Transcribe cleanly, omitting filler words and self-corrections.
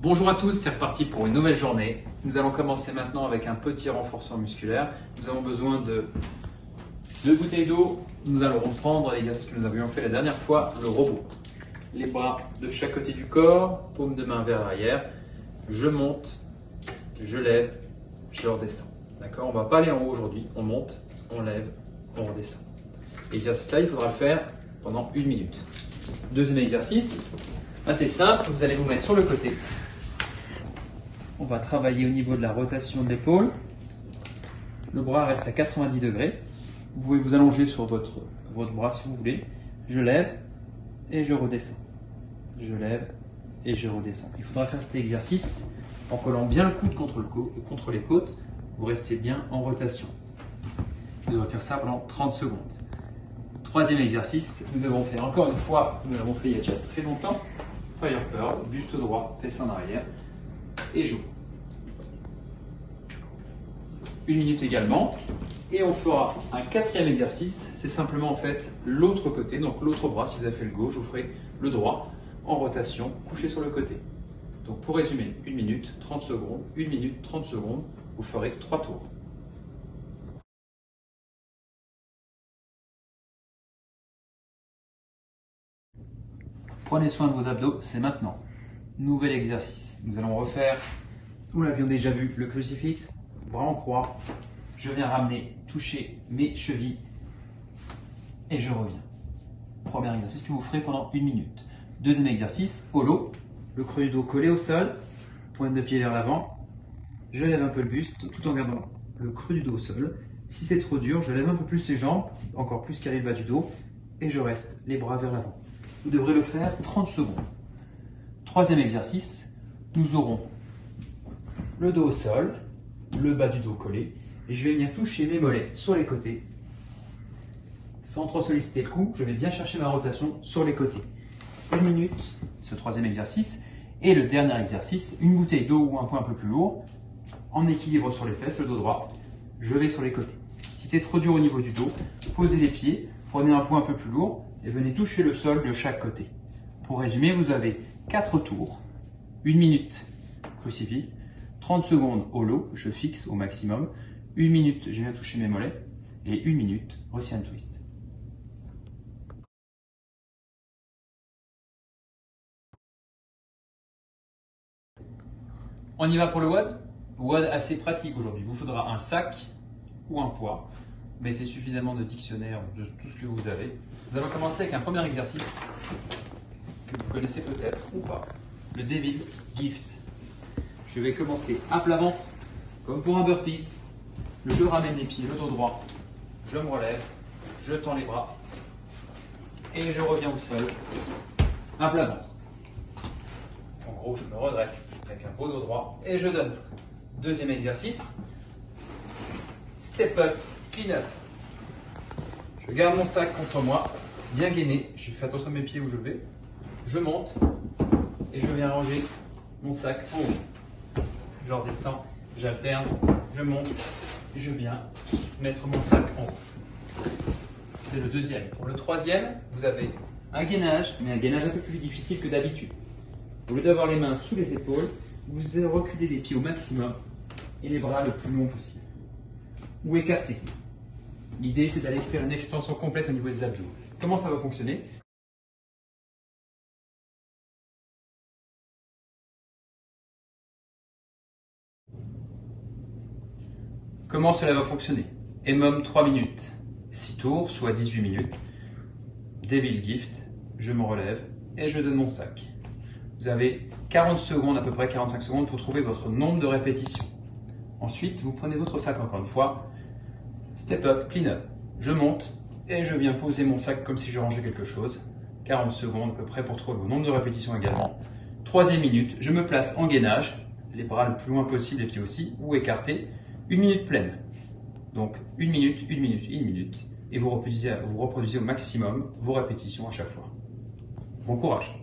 Bonjour à tous, c'est reparti pour une nouvelle journée. Nous allons commencer maintenant avec un petit renforcement musculaire. Nous avons besoin de 2 bouteilles d'eau. Nous allons reprendre l'exercice que nous avions fait la dernière fois, le robot. Les bras de chaque côté du corps, paume de main vers l'arrière. Je monte, je lève, je redescends. D'accord? On ne va pas aller en haut aujourd'hui. On monte, on lève, on redescend. L'exercice-là, il faudra le faire pendant 1 minute. Deuxième exercice, assez simple. Vous allez vous mettre sur le côté. On va travailler au niveau de la rotation de l'épaule. Le bras reste à 90 degrés. Vous pouvez vous allonger sur votre bras si vous voulez. Je lève et je redescends. Je lève et je redescends. Il faudra faire cet exercice en collant bien le coude contre les côtes. Vous restez bien en rotation. Vous devrez faire ça pendant 30 secondes. Troisième exercice, nous devons faire encore une fois, nous l'avons fait il y a déjà très longtemps. Fire curl, buste droit, fesse en arrière et joue. 1 minute également. Et on fera un quatrième exercice, c'est simplement en fait l'autre côté, donc l'autre bras. Si vous avez fait le gauche, vous ferez le droit en rotation, couché sur le côté. Donc pour résumer, 1 minute, 30 secondes, 1 minute, 30 secondes, vous ferez 3 tours. Prenez soin de vos abdos, c'est maintenant. Nouvel exercice. Nous allons refaire, nous l'avions déjà vu, le crucifix, bras en croix. Je viens ramener, toucher mes chevilles et je reviens. Premier exercice que vous ferez pendant 1 minute. Deuxième exercice, holo, le creux du dos collé au sol, pointe de pied vers l'avant. Je lève un peu le buste tout en gardant le creux du dos au sol. Si c'est trop dur, je lève un peu plus les jambes, encore plus caler le bas du dos et je reste les bras vers l'avant. Vous devrez le faire 30 secondes. Troisième exercice, nous aurons le dos au sol, le bas du dos collé, et je vais venir toucher mes mollets sur les côtés. Sans trop solliciter le cou, je vais bien chercher ma rotation sur les côtés. 1 minute, ce troisième exercice. Et le dernier exercice, une bouteille d'eau ou un poids un peu plus lourd, en équilibre sur les fesses, le dos droit, je vais sur les côtés. Si c'est trop dur au niveau du dos, posez les pieds, prenez un poids un peu plus lourd et venez toucher le sol de chaque côté. Pour résumer, vous avez 4 tours, 1 minute crucifix, 30 secondes holo, je fixe au maximum, 1 minute je viens toucher mes mollets et 1 minute Russian twist. On y va pour le WOD. WOD assez pratique aujourd'hui. Il vous faudra un sac ou un poids. Mettez suffisamment de dictionnaire, de tout ce que vous avez. Nous allons commencer avec un premier exercice que vous connaissez peut-être ou pas. Le Devil Gift. Je vais commencer à plat ventre, comme pour un burpees. Je ramène les pieds, le dos droit. Je me relève, je tends les bras et je reviens au sol. Un plat ventre. En gros, je me redresse avec un beau dos droit et je donne. Deuxième exercice. Step up, clean up. Je garde mon sac contre moi, bien gainé. Je fais attention à mes pieds où je vais. Je monte et je viens ranger mon sac en haut. Je redescends, j'alterne, je monte et je viens mettre mon sac en haut. C'est le deuxième. Pour le troisième, vous avez un gainage, mais un gainage un peu plus difficile que d'habitude. Au lieu d'avoir les mains sous les épaules, vous reculez les pieds au maximum et les bras le plus long possible. Ou écartés. L'idée, c'est d'aller faire une extension complète au niveau des abdos. Comment ça va fonctionner ? Comment cela va fonctionner ? EMOM 3 minutes, 6 tours, soit 18 minutes. Devil Gift, je me relève et je donne mon sac. Vous avez 40 secondes, à peu près 45 secondes pour trouver votre nombre de répétitions. Ensuite, vous prenez votre sac encore une fois. Step up, clean up. Je monte et je viens poser mon sac comme si je rangeais quelque chose. 40 secondes à peu près pour trouver vos nombres de répétitions également. Troisième minute, je me place en gainage, les bras le plus loin possible, les pieds aussi, ou écartés. 1 minute pleine. Donc 1 minute, 1 minute, 1 minute. Et vous reproduisez au maximum vos répétitions à chaque fois. Bon courage!